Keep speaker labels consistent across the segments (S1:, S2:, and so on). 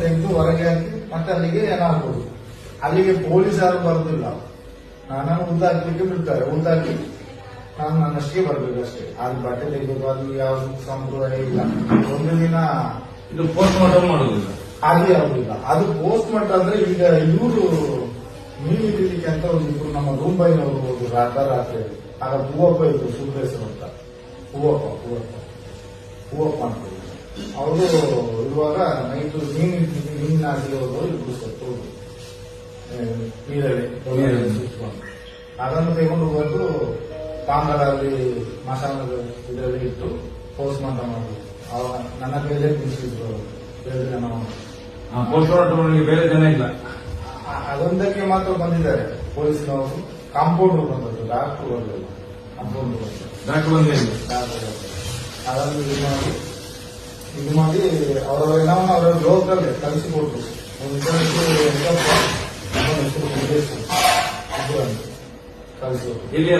S1: ತೆಗೆದು ಹೊರಗೆ ಹಾಕಿ ಮತ್ತೆ ಅಲ್ಲಿಗೆ ಏನಾಗ್ಬೋದು. ಅಲ್ಲಿಗೆ ಪೊಲೀಸ್ ಯಾರು ಬರುದಿಲ್ಲ, ನಾನು ಉದ್ದಾಕ್ಲಿಕ್ಕೆ ಬಿಡ್ತಾರೆ. ಉದ್ದಾಕಿ ನಾನು ನನ್ನಷ್ಟೇ ಬರ್ಬೇಕು ಅಷ್ಟೇ. ಅದು ಬಟ್ಟೆ ತೆಗೆದು ಅದು ಯಾವ ಸಂಪ್ರದಾಯ ಇಲ್ಲ. ಒಂದು ದಿನ
S2: ಇದು ಪೋಸ್ಟ್ ಮಾರ್ಟಮ್ ಮಾಡೋದಿಲ್ಲ,
S1: ಹಾಗೆ ಆಗುದಿಲ್ಲ. ಅದು ಪೋಸ್ಟ್ ಮಾರ್ಟಮ್ ಅಂದ್ರೆ ಈಗ ಇವರು ಮೀನು ಹಿಡಿಲಿಕ್ಕೆ ಅಂತ ಒಂದಿಬ್ರು ನಮ್ಮ ರೂಂಬೈನವರು ಹೋದ್ರು ರಾತ್ರಿ. ಆಗ ಹೂವಪ್ಪ ಇದ್ರು, ಸುಬ್ಬೇಶ್ವರ ಅಂತ. ಹೂವಪ್ಪ ಅಂತ ಅವರು ಇರುವಾಗ ನೈಟ್ ಮೀನಿನ ಹಾಕಿ ಹೋದವರು ಇಬ್ರು ಸತ್ತು ನೀರಲ್ಲಿ ಸುತ್ಕೊಂಡು. ಅದನ್ನು ತೆಗೆದು ಬಂದು ಪಾಂಗಡಲ್ಲಿ ಮಸಾಲದ ಇದರಲ್ಲಿ ಇಟ್ಟು ಪೋಸ್ಟ್ ಮಾರ್ಟಮ್ ಮಾಡಿದ್ರು. ನನ್ನ ಕೈಲೇ ತಿನ್ಸಿದ್ರು ಬೇರೆ ಜನ.
S2: ಪೋಸ್ಟ್ ಮಾರ್ಟಮ್ ಬೇರೆ ಜನ ಇಲ್ಲ,
S1: ಅದೊಂದಕ್ಕೆ ಮಾತ್ರ ಬಂದಿದ್ದಾರೆ ಪೊಲೀಸ್ನವರು. ಕಾಂಪೌಂಡರ್ ಬಂದದ್ದು, ಡಾಕ್ಟರ್ ಬರಲಿಲ್ಲ. ಕಾಂಪೌಂಡರ್
S2: ಡಾಕ್ಟರ್ ಬಂದಿಲ್ಲ.
S1: ಅದನ್ನು ಇದು ಮಾಡಿ ಅವರ ಏನವನ್ನ ಅವರ ಲೋಕಲ್ಲೇ ಕಲಿಸಿಕೊಟ್ರು. ಕಲಿಸಿಕೊಟ್ರು
S2: ಎಲ್ಲಿ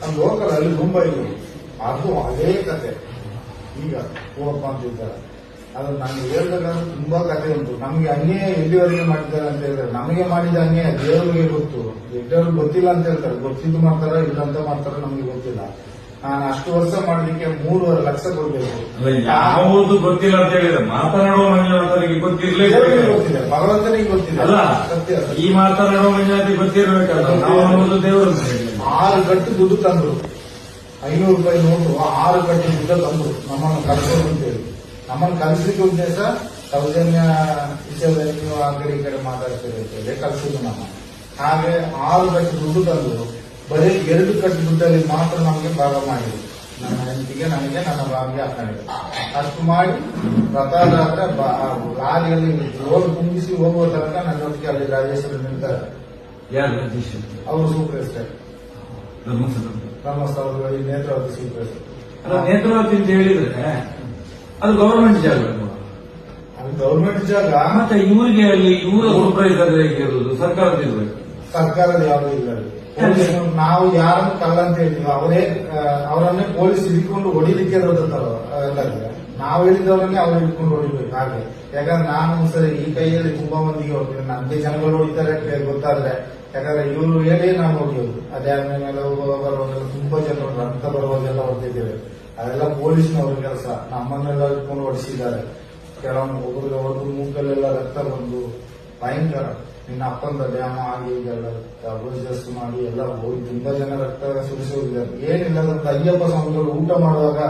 S1: ನಮ್ಮ ಲೋಕಲ್ ಅಲ್ಲಿ ಮುಂಬೈ. ಅದು ಅದೇ ಕತೆ. ಈಗ ಹೂವಪ್ಪ ಅಂತ ಇದ್ದಾರೆ. ಅದು ನಮ್ಗೆ ಹೇಳ್ಬೇಕಾದ್ರೆ ತುಂಬಾ ಕತೆ ಉಂಟು. ನಮ್ಗೆ ಅನ್ಯಾಯ ಎಲ್ಲಿವರೆಗೆ ಮಾಡಿದ್ದಾರೆ ಅಂತ ಹೇಳಿದ್ರೆ, ನಮಗೆ ಮಾಡಿದ ಅನ್ಯಾಯ ದೇವರಿಗೆ ಗೊತ್ತು, ಇದ್ದವ್ರಿಗೆ ಗೊತ್ತಿಲ್ಲ ಅಂತ ಹೇಳ್ತಾರೆ. ಗೊತ್ತಿದ್ದು ಮಾಡ್ತಾರ ಇಲ್ಲಂತ ಮಾಡ್ತಾರ ನಮ್ಗೆ ಗೊತ್ತಿಲ್ಲ. ನಾನು ಅಷ್ಟು ವರ್ಷ ಮಾಡ್ಲಿಕ್ಕೆ 3.5 ಲಕ್ಷ ಕೊಡ್ಬೇಕು.
S2: ಯಾವುದು ಗೊತ್ತಿಲ್ಲ ಅಂತ ಹೇಳಿದ್ರೆ ಮಾತನಾಡುವ ಮಂಜುನಾಥರಿಗೆ ಗೊತ್ತಿರಲೇ
S1: ಗೊತ್ತಿದೆ, ಭಗವಂತನಿಗೆ ಗೊತ್ತಿದೆ.
S2: ಅಲ್ಲ,
S1: ಸತ್ಯ.
S2: ಈ ಮಾತನಾಡುವ ಮಂಜುನಾಥಿಗೆ ಗೊತ್ತಿರಬೇಕಲ್ಲ. ನಾವು ದೇವರು
S1: 6 ಗಟ್ಟು ದುಡ್ಡು ತಂದ್ರು, 500 ರೂಪಾಯಿ ನೋಟು 6 ಗಟ್ಟು ದುಡ್ಡು ತಂದ್ರು ನಮ್ಮನ್ನು ಕಲಿಸೋದು ಅಂತೇಳಿ. ನಮ್ಮನ್ನು ಕಲಿಸಲಿಕ್ಕೆ ಉದ್ದೇಶ ಸೌಜನ್ಯ ವಿಷಯದಲ್ಲಿ ನೀವು ಆ ಕಡೆ ಈ ಕಡೆ ಮಾತಾಡ್ತೀರಿ ಅಂತೇಳಿ ಕಲಿಸಿದ್ರು ನಮ್ಮ. ಹಾಗೆ 6 ಗಟ್ಟು ದುಡ್ಡು ತಂದ್ರು. ಬರೀ 2 ಕಟ್ಟು ದುಡ್ಡಲ್ಲಿ ಮಾತ್ರ ನಮಗೆ ಭಾಗ ಮಾಡಿದ್ರು. ನನ್ನ ಹೆಂಡತಿಗೆ, ನನಗೆ, ನನ್ನ ಭಾವಿಗೆ ಹಾಕೊಂಡಿದ್ರು. ಅಷ್ಟು ಮಾಡಿ ರಥಯಾತ್ರೆ ಲಾರಿಯಲ್ಲಿ ರೋಡ್ ತುಂಬಿಸಿ ಹೋಗುವ ತನಕ ನನ್ನೊಟ್ಟಿಗೆ ಅಲ್ಲಿ ರಾಜೇಶ್ವರ ನಿಲ್ತಾರೆ. ಅವರು ಸೂಪರ್ಸ್ಟಾರ್ ಧರ್ಮಸ್ಥಳದಲ್ಲಿ ನೇತ್ರಾವತಿ ಸೂಪರ್ಸ್ಟಾರ್.
S2: ನೇತ್ರಾವತಿ ಅಂತ ಹೇಳಿದ್ರೆ ಅದು ಗವರ್ಮೆಂಟ್ ಜಾಗ,
S1: ಅದು ಗವರ್ಮೆಂಟ್ ಜಾಗ.
S2: ಮತ್ತೆ ಇವರಿಗೆ ಅಲ್ಲಿ ಇವರ ಸೂಪರ್ವೈಸರ್ ಇರೋದು ಸರ್ಕಾರದ ಇರಬೇಕು.
S1: ಸರ್ಕಾರದ ಯಾವುದೂ ಇಲ್ಲ. ನಾವು ಯಾರನ್ನು ಕಲ್ಲ ಅಂತ ಹೇಳ್ತೀವಿ, ಅವರನ್ನೇ ಪೊಲೀಸ್ ಹಿಡ್ಕೊಂಡು ಹೊಡಿಲಿಕ್ಕೆ ಇರೋದಂತಾರೆ. ನಾವು ಹೇಳಿದವರನ್ನೇ ಅವ್ರು ಹಿಡ್ಕೊಂಡು ಹೊಡಿಬೇಕು. ಹಾಗೆ ಯಾಕಂದ್ರೆ ನಾನು ಸರಿ ಈ ಕೈಯಲ್ಲಿ ತುಂಬಾ ಮಂದಿಗೆ ಹೋಗ್ತೀನಿ, ನನಗೆ ಜನಗಳು ಹೊಡಿತಾರೆ ಗೊತ್ತಾದ್ರೆ. ಯಾಕಂದ್ರೆ ಇವರು ಹೇಳಿ ನಾವು ಹೊಡಿಯೋದು. ಅದೇ ಮೇಲೆ ಬರುವಾಗೆಲ್ಲ ತುಂಬಾ ಜನ ರಕ್ತ ಬರುವಾಗೆಲ್ಲ ಹೊಡೆದಿದ್ದೇವೆ. ಅದೆಲ್ಲ ಪೊಲೀಸ್ನವ್ರ ಕೆಲಸ. ನಮ್ಮನ್ನೆಲ್ಲ ಇಟ್ಕೊಂಡು ಹೊಡಿಸಿದ್ದಾರೆ. ಕೆಲವೊಂದು ಒಬ್ಬರಿಗೆ ಹೊಡೆದು ಮೂಕಲ್ಲೆಲ್ಲ ರಕ್ತ ಬಂದು ಭಯಂಕರ. ನಿನ್ನ ಅಪ್ಪಂದ ಡ್ಯಾಮ ಆಗಿ ಇದೆಲ್ಲ ಅಡ್ಜಸ್ಟ್ ಮಾಡಿ ಎಲ್ಲ ಹೋಗಿ ತುಂಬಾ ಜನ ರಕ್ತ ಸುರಿಸಿ ಹೋಗಿದ್ದಾರೆ. ಏನಿಲ್ಲ ಅಯ್ಯಪ್ಪ ಸ್ವಾಮಿಗಳು ಊಟ ಮಾಡುವಾಗ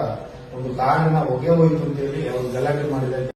S1: ಒಂದು ಕಾರಿನ ಹೊಗೆ ಹೋಯ್ತು ಅಂತೇಳಿ ಅವರು ಗಲಾಟೆ ಮಾಡಿದ್ದಾರೆ.